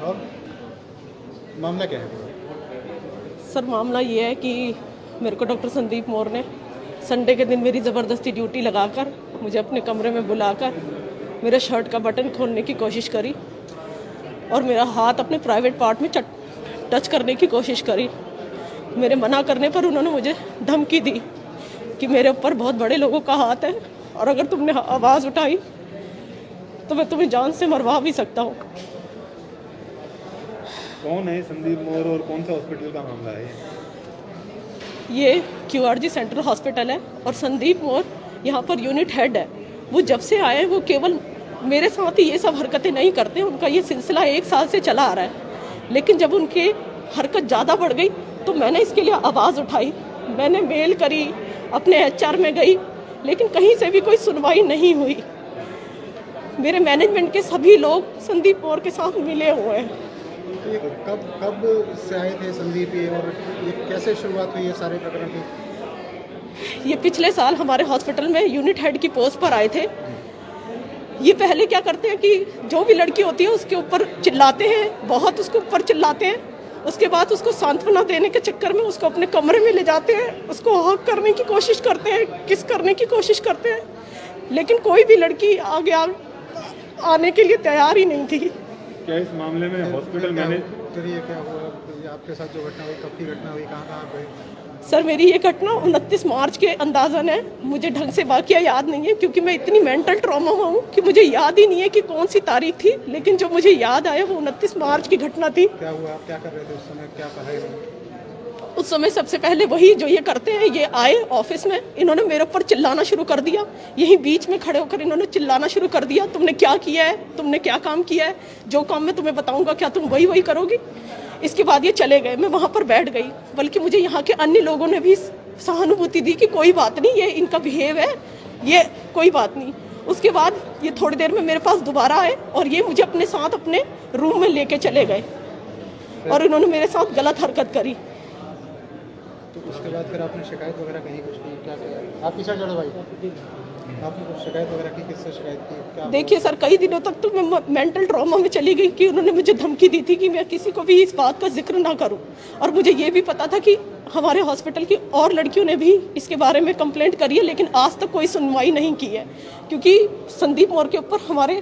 और मामला क्या है? सर मामला ये है कि मेरे को डॉक्टर संदीप मौर्य ने संडे के दिन मेरी ज़बरदस्ती ड्यूटी लगाकर मुझे अपने कमरे में बुलाकर मेरे शर्ट का बटन खोलने की कोशिश करी और मेरा हाथ अपने प्राइवेट पार्ट में टच करने की कोशिश करी। मेरे मना करने पर उन्होंने मुझे धमकी दी कि मेरे ऊपर बहुत बड़े लोगों का हाथ है और अगर तुमने आवाज़ उठाई तो मैं तुम्हें जान से मरवा भी सकता हूँ। कौन है संदीप मौर्य और कौन सा हॉस्पिटल का मामला है? ये QRG सेंट्रल हॉस्पिटल है और संदीप मौर्य यहाँ पर यूनिट हेड है। वो जब से आए वो केवल मेरे साथ ही ये सब हरकतें नहीं करते, उनका ये सिलसिला 1 साल से चला आ रहा है। लेकिन जब उनकी हरकत ज़्यादा बढ़ गई तो मैंने इसके लिए आवाज़ उठाई, मैंने मेल करी, अपने HR में गई, लेकिन कहीं से भी कोई सुनवाई नहीं हुई। मेरे मैनेजमेंट के सभी लोग संदीप मौर्य के साथ मिले हुए हैं। ये कब से आए थे संदीप ये, और ये कैसे शुरुआत हुई है सारे प्रकरण की? ये पिछले साल हमारे हॉस्पिटल में यूनिट हेड की पोस्ट पर आए थे। ये पहले क्या करते हैं कि जो भी लड़की होती है उसके ऊपर चिल्लाते हैं, बहुत उसके ऊपर चिल्लाते हैं। उसके बाद उसको सांत्वना देने के चक्कर में उसको अपने कमरे में ले जाते हैं, उसको हक करने की कोशिश करते हैं, किस करने की कोशिश करते हैं, लेकिन कोई भी लड़की आगे आने के लिए तैयार ही नहीं थी। क्या इस मामले में हॉस्पिटल मैनेज करिए क्या हुआ? आपके साथ जो घटना हुई, कब की घटना हुई, कहाँ गए? सर मेरी ये घटना 29 मार्च के अंदाज़न है। मुझे ढंग से वाकया याद नहीं है क्योंकि मैं इतनी मेंटल ट्रॉमा में हूँ कि मुझे याद ही नहीं है कि कौन सी तारीख थी, लेकिन जो मुझे याद आया वो 29 मार्च की घटना थी। क्या हुआ? आप क्या कर रहे थे उस समय? क्या कहा इन्होंने? उस समय सबसे पहले वही जो ये करते हैं, ये आए ऑफिस में, इन्होंने मेरे ऊपर चिल्लाना शुरू कर दिया। यहीं बीच में खड़े होकर इन्होंने चिल्लाना शुरू कर दिया, तुमने क्या किया है, तुमने क्या काम किया है, जो काम मैं तुम्हें बताऊंगा क्या तुम वही करोगी। इसके बाद ये चले गए, मैं वहाँ पर बैठ गई। बल्कि मुझे यहाँ के अन्य लोगों ने भी सहानुभूति दी कि कोई बात नहीं, ये इनका बिहेव है, ये कोई बात नहीं। उसके बाद ये थोड़ी देर में मेरे पास दोबारा आए और ये मुझे अपने साथ अपने रूम में लेके चले गए और इन्होंने मेरे साथ गलत हरकत करी। तो उसके बाद फिर आपने शिकायत वगैरह कहीं कुछ की? क्या किया? आप पीछे चढ़ो भाई, आपने कुछ शिकायत वगैरह की? किससे शिकायत की? क्या? देखिए सर, कई दिनों तक तो मैं मेंटल ट्रॉमा में चली गई कि उन्होंने मुझे धमकी दी थी कि मैं किसी को भी इस बात का जिक्र ना करूं। और मुझे ये भी पता था कि हमारे हॉस्पिटल की और लड़कियों ने भी इसके बारे में कंप्लेंट करी है, लेकिन आज तक कोई सुनवाई नहीं की है क्योंकि संदीप मौर्य के ऊपर हमारे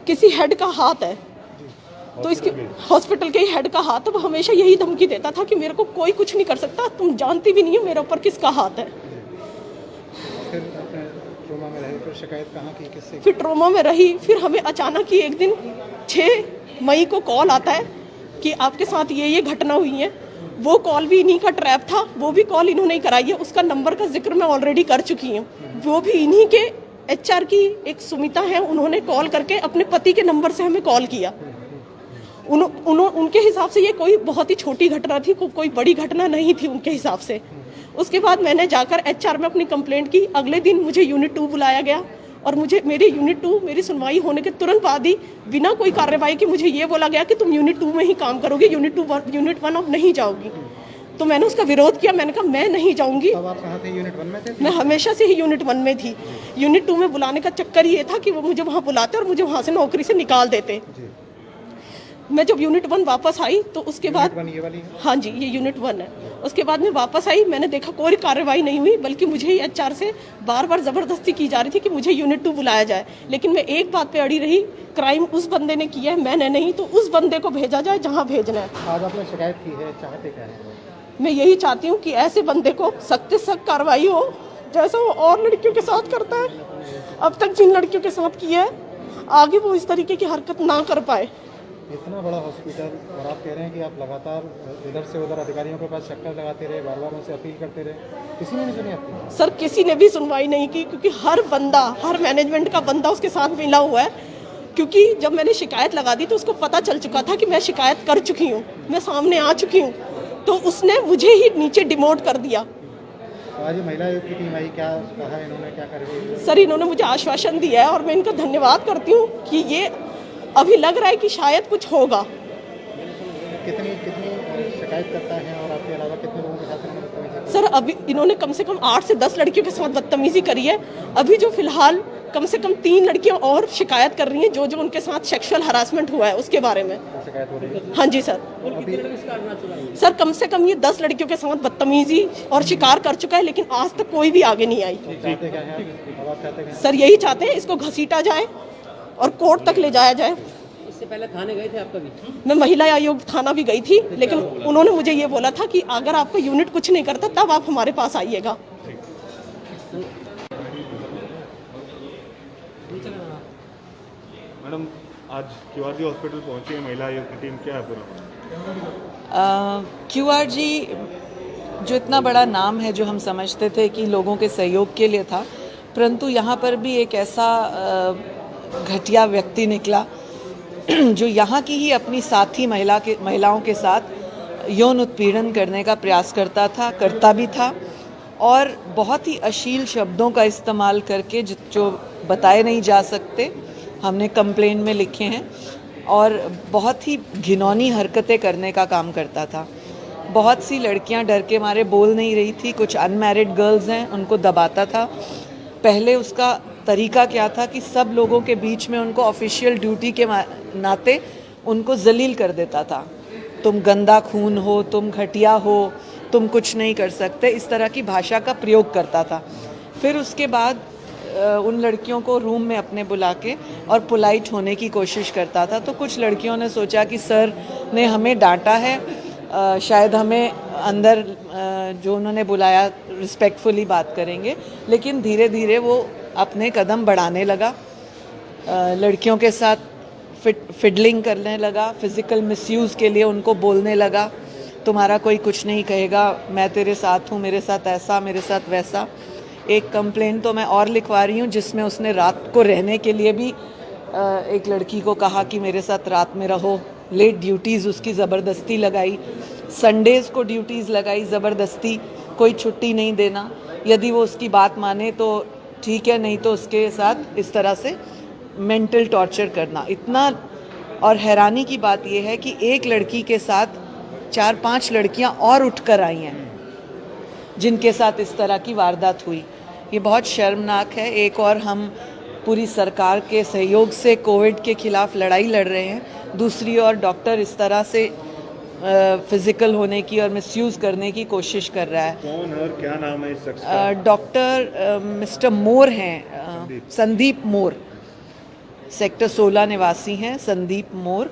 किसी हेड का हाथ है। तो इसके हॉस्पिटल के ही हेड का हाथ है, वो हमेशा यही धमकी देता था कि मेरे को कोई कुछ नहीं कर सकता, तुम जानती भी नहीं हो मेरे ऊपर किसका हाथ है। फिर आपने ट्रोमा में रहे, फिर शिकायत कहाँ की, किससे? फिर ट्रोमा में रही। फिर हमें अचानक ही एक दिन 6 मई को कॉल आता है कि आपके साथ ये घटना हुई है। वो कॉल भी इन्हीं का ट्रैप था, वो भी कॉल इन्होंने ही कराई है। उसका नंबर का जिक्र मैं ऑलरेडी कर चुकी हूँ। वो भी इन्हीं के HR की एक सुमिता है, उन्होंने कॉल करके अपने पति के नंबर से हमें कॉल किया। उनके हिसाब से ये कोई बहुत ही छोटी घटना थी, कोई बड़ी घटना नहीं थी उनके हिसाब से। उसके बाद मैंने जाकर HR में अपनी कंप्लेंट की। अगले दिन मुझे यूनिट 2 बुलाया गया और मुझे मेरी यूनिट 2 मेरी सुनवाई होने के तुरंत बाद ही बिना कोई कार्रवाई के मुझे ये बोला गया कि तुम यूनिट 2 में ही काम करोगे, यूनिट 1 अब नहीं जाओगी। तो मैंने उसका विरोध किया, मैंने कहा मैं नहीं जाऊँगी। अब आप कहाँ थे? यूनिट 1 में थे? मैं हमेशा से ही यूनिट 1 में थी। यूनिट 2 में बुलाने का चक्कर ये था कि वो मुझे वहाँ बुलाते और मुझे वहाँ से नौकरी से निकाल देते। मैं जब यूनिट 1 वापस आई तो उसके बाद ये वाली? हाँ जी, ये यूनिट 1 है। उसके बाद मैं वापस आई, मैंने देखा कोई कार्रवाई नहीं हुई, बल्कि मुझे ही HR से बार बार ज़बरदस्ती की जा रही थी कि मुझे यूनिट 2 बुलाया जाए। लेकिन मैं एक बात पे अड़ी रही, क्राइम उस बंदे ने किया है, मैंने नहीं, तो उस बंदे को भेजा जाए जहाँ भेजना है। आज आपने शिकायत की है, चाहते क्या है? मैं यही चाहती हूँ कि ऐसे बंदे को सख्त से सख्त कार्रवाई हो, जैसा वो और लड़कियों के साथ करता है। अब तक जिन लड़कियों के साथ किया है, आगे वो इस तरीके की हरकत ना कर पाए। इतना बड़ा हॉस्पिटल और आप कह रहे हैं कि आप लगातार इधर से उधर अधिकारियों के पास चक्कर लगाते रहे, बार बार उनसे अपील करते रहे, किसी ने नहीं सुनी आपकी? सर किसी ने भी सुनवाई नहीं की क्योंकि हर बंदा, हर मैनेजमेंट का बंदा उसके साथ मिला हुआ है। क्योंकि जब मैंने शिकायत लगा दी तो उसको पता चल चुका था कि मैं शिकायत कर चुकी हूँ, मैं सामने आ चुकी हूँ, तो उसने मुझे ही नीचे डिमोट कर दिया। आज महिला आयोग की टीम आई, क्या कहा इन्होंने, क्या करेगी? सर इन्होंने मुझे आश्वासन दिया है और मैं इनका धन्यवाद करती हूँ कि ये अभी लग रहा है कि शायद कुछ होगा। कितनी शिकायत करता है और आपके अलावा कितने लोगों के साथ बदतमीजी? सर अभी इन्होंने कम से कम 8 से 10 लड़कियों के साथ बदतमीजी करी है। अभी जो फिलहाल कम से कम 3 लड़कियां और शिकायत कर रही हैं जो जो उनके साथ सेक्सुअल हरासमेंट हुआ है उसके बारे में। शिकायत हो रही है। हाँ जी सर। सर कम से कम ये 10 लड़कियों के साथ बदतमीजी और शिकार कर चुका है, लेकिन आज तक कोई भी आगे नहीं आई। चाहते क्या हैं अब आप चाहते हैं? सर यही चाहते हैं इसको घसीटा जाए और कोर्ट तक ले जाया जाए। इससे पहले थाने गए थे आप कभी? मैं महिला आयोग थाना भी गई थी, लेकिन उन्होंने मुझे ये बोला था कि अगर आपका यूनिट कुछ नहीं करता तब आप हमारे पास आइएगा। मैडम आज क्यूआरजी हॉस्पिटल पहुंची है महिला आयोग की टीम, क्या है पूरा? क्यूआरजी जो इतना बड़ा नाम है, जो हम समझते थे कि लोगों के सहयोग के लिए था, परंतु यहाँ पर भी एक ऐसा घटिया व्यक्ति निकला जो यहाँ की ही अपनी साथी महिलाओं के साथ यौन उत्पीड़न करने का प्रयास करता भी था और बहुत ही अश्लील शब्दों का इस्तेमाल करके जो बताए नहीं जा सकते, हमने कंप्लेंट में लिखे हैं, और बहुत ही घिनौनी हरकतें करने का काम करता था। बहुत सी लड़कियां डर के मारे बोल नहीं रही थी, कुछ अनमैरिड गर्ल्स हैं उनको दबाता था। पहले उसका तरीका क्या था कि सब लोगों के बीच में उनको ऑफिशियल ड्यूटी के नाते उनको जलील कर देता था। तुम गंदा खून हो, तुम घटिया हो, तुम कुछ नहीं कर सकते, इस तरह की भाषा का प्रयोग करता था। फिर उसके बाद उन लड़कियों को रूम में अपने बुला के और पोलाइट होने की कोशिश करता था। तो कुछ लड़कियों ने सोचा कि सर ने हमें डांटा है, शायद हमें अंदर जो उन्होंने बुलाया रिस्पेक्टफुली बात करेंगे, लेकिन धीरे धीरे वो अपने कदम बढ़ाने लगा, लड़कियों के साथ फिडलिंग करने लगा, फिज़िकल मिसयूज़ के लिए उनको बोलने लगा, तुम्हारा कोई कुछ नहीं कहेगा, मैं तेरे साथ हूँ, मेरे साथ ऐसा, मेरे साथ वैसा। एक कंप्लेंट तो मैं और लिखवा रही हूँ जिसमें उसने रात को रहने के लिए भी एक लड़की को कहा कि मेरे साथ रात में रहो, लेट ड्यूटीज़ उसकी ज़बरदस्ती लगाई, संडेज़ को ड्यूटीज़ लगाई ज़बरदस्ती, कोई छुट्टी नहीं देना, यदि वो उसकी बात माने तो ठीक है, नहीं तो उसके साथ इस तरह से मेंटल टॉर्चर करना। इतना, और हैरानी की बात यह है कि एक लड़की के साथ 4-5 लड़कियां और उठकर आई हैं जिनके साथ इस तरह की वारदात हुई। ये बहुत शर्मनाक है। एक और हम पूरी सरकार के सहयोग से कोविड के खिलाफ लड़ाई लड़ रहे हैं, दूसरी ओर डॉक्टर इस तरह से फिजिकल होने की और मिसयूज़ करने की कोशिश कर रहा है। कौन है और क्या नाम है इस शख्स का? डॉक्टर मिस्टर मोर हैं, संदीप मोर, सेक्टर 16 निवासी हैं संदीप मोर,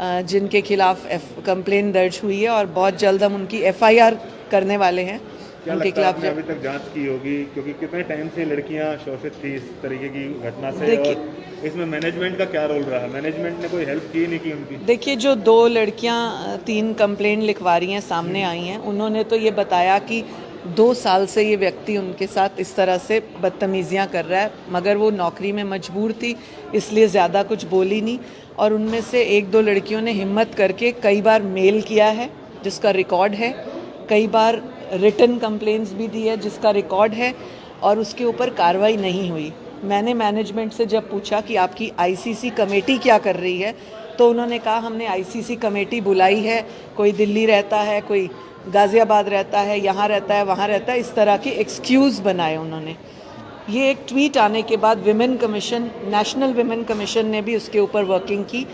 जिनके खिलाफ कंप्लेंट दर्ज हुई है और बहुत जल्द हम उनकी एफआईआर करने वाले हैं। क्या उनके लगता है खिलाफ आपने अभी तक जांच की होगी, क्योंकि कितने टाइम से लड़कियां शोषित थी इस तरीके की घटना से, और इसमें मैनेजमेंट का क्या रोल रहा? मैनेजमेंट ने कोई हेल्प की नहीं की उनकी? देखिए, जो 2 लड़कियां 3 कंप्लेंट लिखवा रही हैं सामने आई हैं, उन्होंने तो ये बताया कि 2 साल से ये व्यक्ति उनके साथ इस तरह से बदतमीजियां कर रहा है, मगर वो नौकरी में मजबूर थी इसलिए ज़्यादा कुछ बोली नहीं। और उनमें से 1-2 लड़कियों ने हिम्मत करके कई बार मेल किया है जिसका रिकॉर्ड है, कई बार रिटन कंप्लेंट्स भी दी है जिसका रिकॉर्ड है, और उसके ऊपर कार्रवाई नहीं हुई। मैंने मैनेजमेंट से जब पूछा कि आपकी आईसीसी कमेटी क्या कर रही है, तो उन्होंने कहा हमने आईसीसी कमेटी बुलाई है, कोई दिल्ली रहता है, कोई गाज़ियाबाद रहता है, यहाँ रहता है, वहाँ रहता है, इस तरह के एक्सक्यूज़ बनाए उन्होंने। ये एक ट्वीट आने के बाद women commission, national women commission ने भी उसके ऊपर वर्किंग की।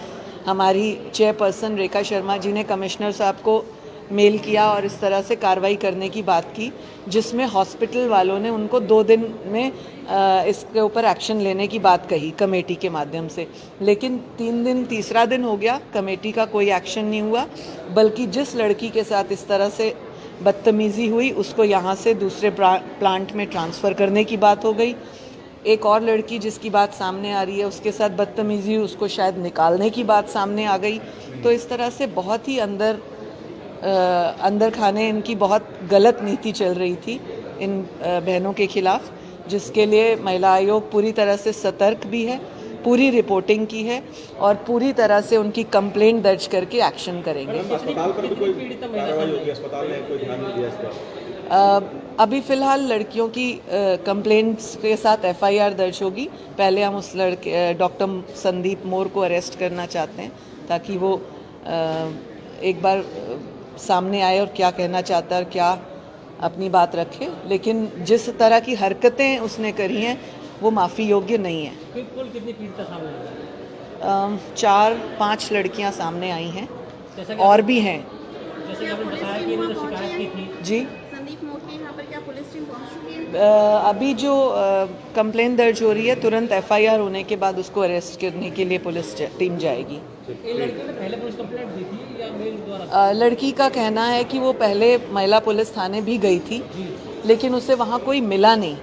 हमारी चेयरपर्सन रेखा शर्मा जी ने कमिश्नर साहब को मेल किया और इस तरह से कार्रवाई करने की बात की, जिसमें हॉस्पिटल वालों ने उनको 2 दिन में इसके ऊपर एक्शन लेने की बात कही कमेटी के माध्यम से। लेकिन 3 दिन, तीसरा दिन हो गया, कमेटी का कोई एक्शन नहीं हुआ, बल्कि जिस लड़की के साथ इस तरह से बदतमीज़ी हुई उसको यहाँ से दूसरे प्लांट में ट्रांसफ़र करने की बात हो गई। एक और लड़की जिसकी बात सामने आ रही है, उसके साथ बदतमीज़ी हुई, उसको शायद निकालने की बात सामने आ गई। तो इस तरह से बहुत ही अंदर खाने इनकी बहुत गलत नीति चल रही थी इन बहनों के खिलाफ, जिसके लिए महिला आयोग पूरी तरह से सतर्क भी है, पूरी रिपोर्टिंग की है और पूरी तरह से उनकी कंप्लेंट दर्ज करके एक्शन करेंगे। अस्पताल पर भी कोई कार्रवाई होगी? अस्पताल ने कोई ध्यान नहीं दिया इस पर? अभी फ़िलहाल लड़कियों की कंप्लेंट्स के साथ एफआईआर दर्ज होगी। पहले हम उस लड़के डॉक्टर संदीप मोर को अरेस्ट करना चाहते हैं ताकि वो एक बार सामने आए और क्या कहना चाहता है और क्या अपनी बात रखे। लेकिन जिस तरह की हरकतें उसने करी हैं वो माफ़ी योग्य नहीं है। कुल कितनी पीड़िता सामने आई? 4-5 लड़कियां सामने आई हैं जैसा कि और भी हैं जैसे कि आपने बताया कि इन्होंने शिकायत की थी। जी। संदीप मोर्चे यहाँ पर क्या पुलिस टीम पहुँच चुकी है? अभी जो कंप्लेंट दर्ज हो रही है तुरंत एफआईआर होने के बाद उसको अरेस्ट करने के लिए पुलिस टीम जाएगी। इन लड़कियों ने पहले पुलिस कंप्लेंट दी थी या मेल द्वारा? लड़की का कहना है कि वो पहले महिला पुलिस थाने भी गई थी, लेकिन उसे वहाँ कोई मिला नहीं।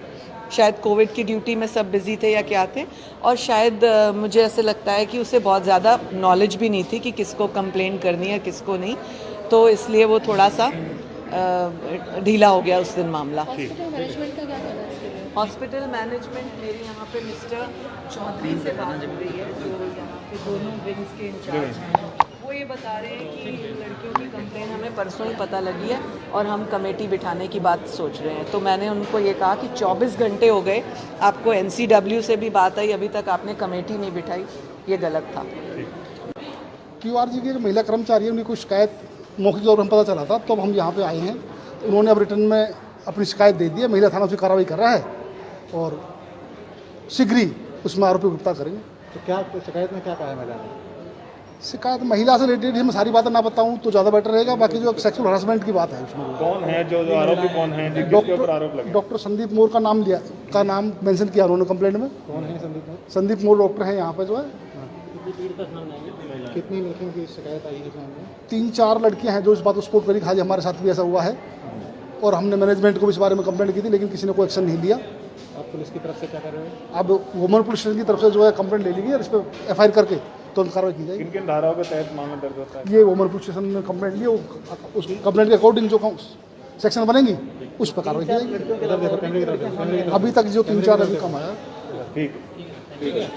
शायद कोविड की ड्यूटी में सब बिजी थे या क्या थे, और शायद मुझे ऐसे लगता है कि उसे बहुत ज़्यादा नॉलेज भी नहीं थी कि किसको कंप्लेंट करनी है किसको नहीं, तो इसलिए वो थोड़ा सा ढीला हो गया उस दिन मामला। हॉस्पिटल मैनेजमेंट मेरी यहाँ पे मिस्टर चौधरी से बात हो रही है, जो यहाँ पे दोनों विंग्स के इंचार्ज हैं। वो ये बता रहे हैं कि लड़कियों की कंप्लेन हमें परसों ही पता लगी है और हम कमेटी बिठाने की बात सोच रहे हैं। तो मैंने उनको ये कहा कि 24 घंटे हो गए, आपको NCW से भी बात आई, अभी तक आपने कमेटी नहीं बिठाई, ये गलत था। QRG की जो महिला कर्मचारी है, उनकी कोई शिकायत मौखिक तौर पर हम पता चला था, तो हम यहाँ पे आए हैं। उन्होंने अब रिटर्न में अपनी शिकायत दे दी है, महिला थाना उसकी कार्रवाई कर रहा है और शीघ्र ही उसमें आरोपी गिरफ्तार करेंगे। तो क्या शिकायत में क्या कहा है महिला ने? शिकायत महिला से रिलेटेड है, मैं सारी बातें ना बताऊं तो ज़्यादा बेटर रहेगा। बाकी जो सेक्सुअल हरासमेंट की बात है उसमें कौन है जो आरोपी कौन है जिसके ऊपर आरोप लगे? डॉक्टर संदीप मोर का नाम मेंशन किया उन्होंने कंप्लेंट में। कौन है संदीप मोर? संदीप मोर डॉक्टर हैं यहाँ पे जो है। कितनी लड़कियों की शिकायत आई है सामने? 3-4 लड़कियाँ हैं जो इस बात को सपोर्ट करी, खाली हमारे साथ भी ऐसा हुआ है और हमने मैनेजमेंट को भी इस बारे में कंप्लेंट की थी, लेकिन किसी ने कोई एक्शन नहीं लिया। आप पुलिस की तरफ से क्या कर रहे हो? अब वुमन पुलिस स्टेशन की तरफ से जो है कंप्लेंट ले ली गई और इस पर FIR करके तुरंत कार्रवाई की जाएगी। किन किन धाराओं के तहत मामला दर्ज होता है? ये वुमन पुलिस स्टेशन ने कंप्लेंट ली, उस कंप्लेंट के अकॉर्डिंग जो सेक्शन बनेंगी उस पर कार्रवाई की जाएगी। इधर देखो, कैमरे की तरफ देखो, कैमरे की तरफ। अभी तक जो 3-4 अभी कम आया। ठीक है।